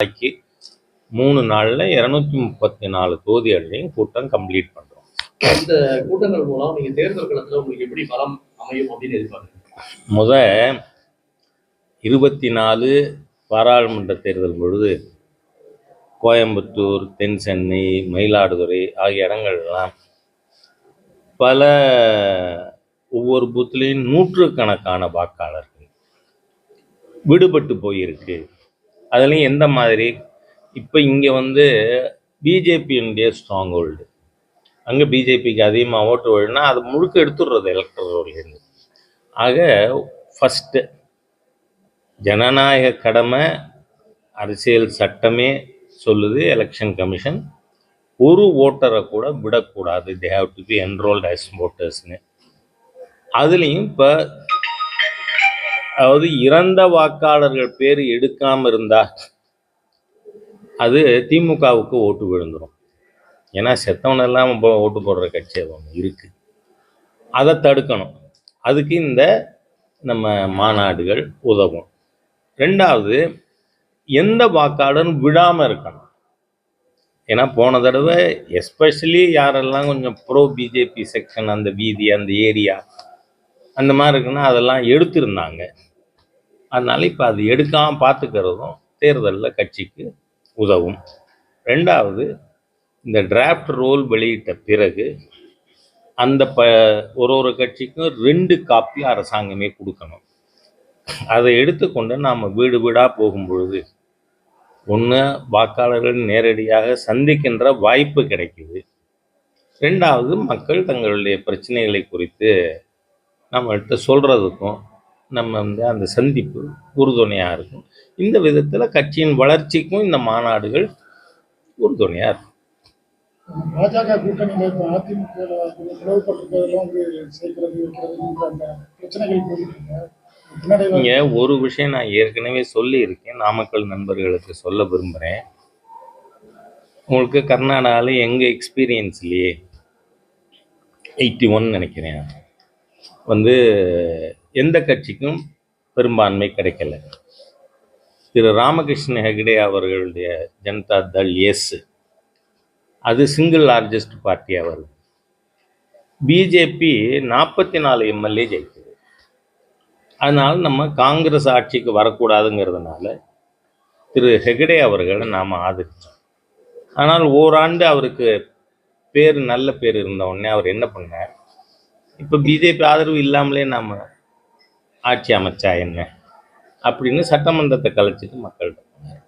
நாளைக்கு 3 நாள்ல 234 தொகுதிகளையும் கூட்டம் கம்ப்ளீட் பண்றோம். இந்த கூட்டங்கள் மூலம் நீங்க தேர்தல் களத்துல உங்களுக்கு எப்படி பலம் அமையும் அப்படின்னு எதிர்பார்க்குறீங்க? 24 பாராளுமன்ற தேர்தல் பொழுது கோயம்புத்தூர், தென் சென்னை, மயிலாடுதுறை ஆகிய இடங்கள்லாம் பல ஒவ்வொரு பூத்துலேயும் நூற்றுக்கணக்கான வாக்காளர்கள் விடுபட்டு போயிருக்கு. அதுலேயும் எந்த மாதிரி இப்போ இங்கே பிஜேபியினுடைய ஸ்ட்ராங் ஹோல்டு, அங்கே பிஜேபிக்கு அதிகமாக ஓட்டு விழுனா அது முழுக்க எடுத்துடுறது எலக்ட்ரல் ரோல்லேருந்து. ஆக ஃபஸ்ட்டு ஜனநாயக கடமை, அரசியல் சட்டமே சொல்லுது, எலெக்ஷன் கமிஷன் ஒரு ஓட்டரை கூட விடக்கூடாது, they have to be enrolled as ஓட்டர்ஸ்னு. அதுலேயும் இப்போ அதாவது இறந்த வாக்காளர்கள் பேர் எடுக்காமல் இருந்தால் அது திமுகவுக்கு ஓட்டு விழுந்துடும். ஏன்னா செத்தவனெல்லாம் ஓட்டு போடுற கட்சி அது ஒன்று இருக்குது, அதை தடுக்கணும். அதுக்கு இந்த நம்ம மாநாடுகள் உதவும். ரெண்டாவது, எந்த வாக்காளரும் விடாமல் இருக்கணும். ஏன்னா போன தடவை எஸ்பெஷலி யாரெல்லாம் கொஞ்சம் ப்ரோ பிஜேபி செக்ஷன், அந்த வீதி, அந்த ஏரியா அந்த மாதிரி இருக்குன்னா அதெல்லாம் எடுத்திருந்தாங்க. அதனால இப்போ அது எடுக்காமல் பார்த்துக்கிறதும் தேர்தலில் கட்சிக்கு உதவும். ரெண்டாவது, இந்த டிராஃப்ட் ரோல் வெளியிட்ட பிறகு அந்த ஒரு கட்சிக்கும் 2 காப்பி அரசாங்கமே கொடுக்கணும். அதை எடுத்துக்கொண்டு நாம் வீடு வீடாக போகும் பொழுது ஒன்று வாக்காளர்கள் நேரடியாக சந்திக்கின்ற வாய்ப்பு கிடைக்குது. ரெண்டாவது, மக்கள் தங்களுடைய பிரச்சனைகளை குறித்து நம்மள்கிட்ட சொல்கிறதுக்கும் நம்ம அந்த சந்திப்பு உறுதுணையாக இருக்கும். இந்த விதத்தில் கட்சியின் வளர்ச்சிக்கும் இந்த மாநாடுகள் உறுதுணையாக இருக்கும். பாஜக கூட்டணியில் இப்போ அதிமுக இங்கே ஒரு விஷயம் நான் ஏற்கனவே சொல்லியிருக்கேன், நாமக்கல் நண்பர்களுக்கு சொல்ல விரும்புகிறேன். உங்களுக்கு கர்நாடகாவில் எங்கள் எக்ஸ்பீரியன்ஸ்லேயே 81 நினைக்கிறேன் எந்த கட்சிக்கும் பெரும்பான்மை கிடைக்கல. திரு ராமகிருஷ்ண ஹெகடே அவர்களுடைய ஜனதா தள் அது சிங்கிள் லார்ஜஸ்ட் பார்ட்டியாக வருது. பிஜேபி 44 எம்எல்ஏ ஜெயிக்குது. அதனால நம்ம காங்கிரஸ் ஆட்சிக்கு வரக்கூடாதுங்கிறதுனால திரு ஹெகடே அவர்களை நாம் ஆதரித்தோம். ஆனால் ஓராண்டு அவருக்கு நல்ல பேர் இருந்த உடனே அவர் என்ன பண்ணார், இப்போ பிஜேபி ஆதரவு இல்லாமலே நாம் ஆட்சி அமைச்சா என்ன அப்படின்னு சட்டமன்றத்தை கலைச்சிட்டு மக்கள்கிட்ட போனார்.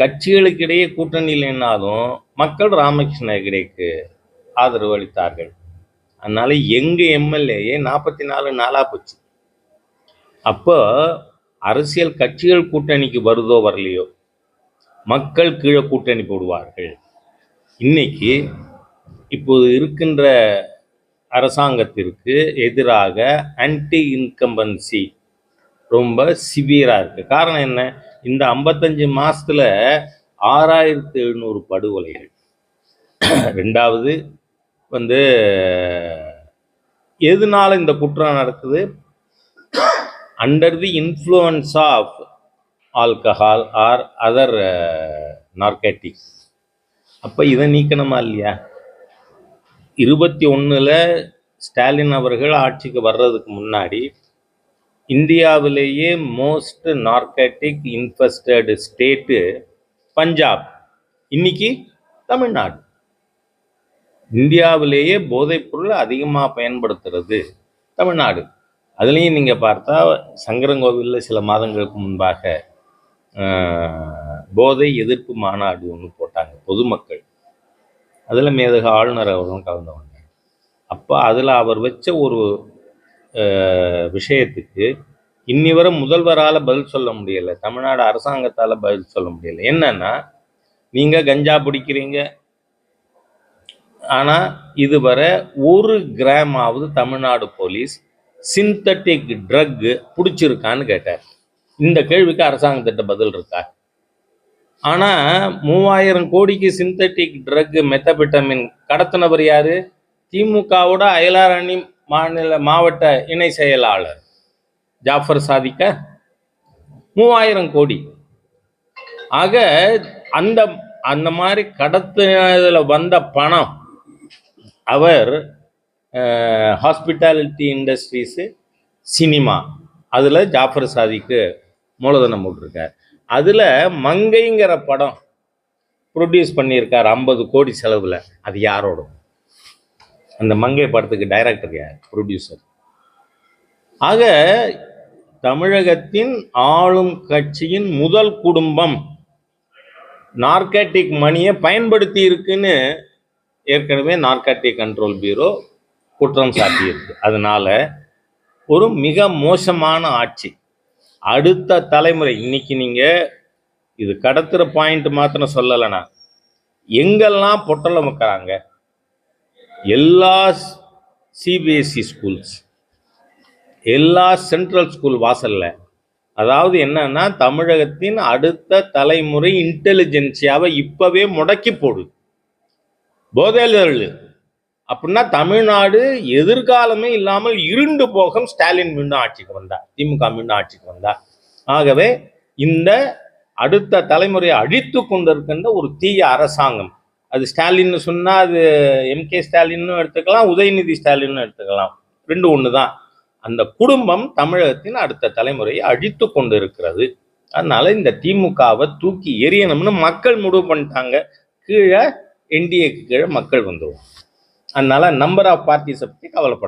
கட்சிகளுக்கு இடையே கூட்டணி இல்லைன்னாலும் மக்கள் ராமகிருஷ்ண ஹெகடேக்கு ஆதரவு அளித்தார்கள். அதனால எங்கள் எம்எல்ஏயே 44 நாளாக போச்சு. அப்போ அரசியல் கட்சிகள் கூட்டணிக்கு வருதோ வரலையோ மக்கள் கீழே கூட்டணி போடுவார்கள். இன்னைக்கு இப்போது இருக்கின்ற அரசாங்கத்திற்கு எதிராக ஆன்டி இன்கம்பன்சி ரொம்ப சிவியராக இருக்குது. காரணம் என்ன, இந்த 55 மாதத்தில் 6700 படுகொலைகள். ரெண்டாவது எதனால இந்த குற்றம் நடக்குது, under the influence of alcohol or other narcotics. அப்போ இதை நீக்கணுமா இல்லையா? 21 ஸ்டாலின் அவர்கள் ஆட்சிக்கு வர்றதுக்கு முன்னாடி இந்தியாவிலேயே மோஸ்ட் நார்கட்டிக் இன்ஃபெஸ்டட் ஸ்டேட்டு பஞ்சாப், இன்னைக்கு தமிழ்நாடு. இந்தியாவிலேயே போதைப்பொருள் அதிகமாக பயன்படுத்துறது தமிழ்நாடு. அதுலேயும் நீங்கள் பார்த்தா சங்கரங்கோவிலில் சில மாதங்களுக்கு முன்பாக போதை எதிர்ப்பு மாநாடு ஒன்று போட்டாங்க பொதுமக்கள். அதில் மேதக ஆளுநர் அவர்களும் கலந்து கொண்டார். அப்போ அதில் அவர் வச்ச ஒரு விஷயத்துக்கு இன்னி வரை முதல்வரால் பதில் சொல்ல முடியலை, தமிழ்நாடு அரசாங்கத்தால் பதில் சொல்ல முடியலை. என்னன்னா, நீங்கள் கஞ்சா பிடிக்கிறீங்க, ஆனால் இதுவரை 1 கிராமாவது தமிழ்நாடு போலீஸ் சிந்தட்டிக் ட்ரக் பிடிச்சிருக்கான்னு கேட்டார். இந்த கேள்விக்கு அரசாங்கத்திட்ட பதில் இருக்கா? ஆனால் 3000 கோடிக்கு சிந்தட்டிக் ட்ரக் மெத்தபெட்டமின் கடத்தினவர் யாரு? திமுகவோட அயலார் அணி மாவட்ட இணை செயலாளர் ஜாஃபர் சாதிக்க 3000 கோடி. ஆக அந்த அந்த மாதிரி கடத்துனதுல வந்த பணம் அவர் ஹாஸ்பிட்டாலிட்டி இண்டஸ்ட்ரீஸு, சினிமா, அதில் ஜாஃபர் சாதிக்கு மூலதனம் போட்டிருக்கார். அதில் மங்கைங்கிற படம் ப்ரொடியூஸ் பண்ணியிருக்கார் 50 கோடி செலவில். அது யாரோட? அந்த மங்கை படத்துக்கு டைரக்டர் யார்? ப்ரொடியூசர். ஆக தமிழகத்தின் ஆளும் கட்சியின் முதல் குடும்பம் நார்காட்டிக் மணியை பயன்படுத்தி இருக்குன்னு ஏற்கனவே நார்காட்டிக் கண்ட்ரோல் பியூரோ குற்றம் சாட்டியிருக்கு. அதனால ஒரு மிக மோசமான ஆட்சி. அடுத்த தலைமுறை, இன்னைக்கு நீங்க இது கடத்துற பாயிண்ட் மாத்திரம் சொல்லலைனா, எங்கெல்லாம் பொட்டலம் வைக்கிறாங்க, எல்லா சிபிஎஸ்சி ஸ்கூல்ஸ், எல்லா சென்ட்ரல் ஸ்கூல் வாசல்ல, அதாவது என்னன்னா தமிழகத்தின் அடுத்த தலைமுறை இன்டெலிஜென்சியாவை இப்பவே முடக்கி போடுது. போதையில் அப்படின்னா தமிழ்நாடு எதிர்காலமே இல்லாமல் இருண்டு போகும். ஸ்டாலின் மீண்டும் ஆட்சிக்கு வந்தார், திமுக மீண்டும் ஆட்சிக்கு வந்தார். ஆகவே இந்த அடுத்த தலைமுறையை அழித்து கொண்டிருக்கின்ற ஒரு தீய அரசாங்கம், அது ஸ்டாலின்னு சொன்னால் அது எம்கே ஸ்டாலின்னு எடுத்துக்கலாம், உதயநிதி ஸ்டாலின்னு எடுத்துக்கலாம், ரெண்டு ஒன்று தான். அந்த குடும்பம் தமிழகத்தின் அடுத்த தலைமுறையை அழித்து கொண்டு இருக்கிறது. அதனால இந்த திமுகவை தூக்கி எறியணும்னு மக்கள் முடிவு பண்ணிட்டாங்க. கீழே என்டிஏக்கு கீழே மக்கள் வந்துடும். அதனால நம்பர் ஆஃப் பார்ட்டிஸை பற்றி கவலைப்பட